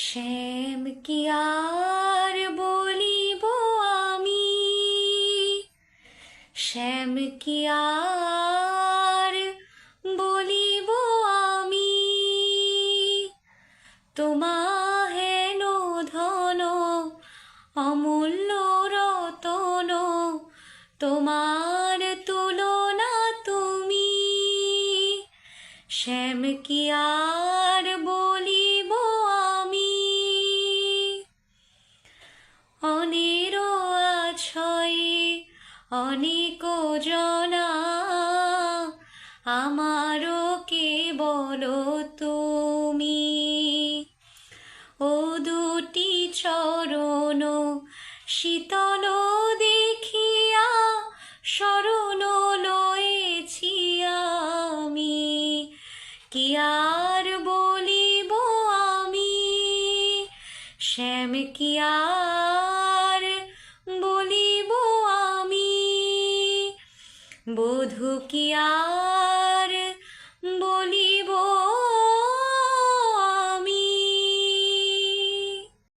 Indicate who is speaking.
Speaker 1: শ্যাম কি আর বলিব আমি, শ্যাম কি আর বলিব আমি, তোমাহেন ধন অমূল্য রতন, তোমার তুলনা তুমি। শ্যাম কি আর বলিব আমি, অনের আছয়ে অনেক জনা, আমারও কেবল তুমি। ও দুটি চরণ শীতল দেখিয়া শরণ লয়েছি আমি, কি আর বলিব আমি, শ্যাম কি আর বলিব আমি, বধূ কি আর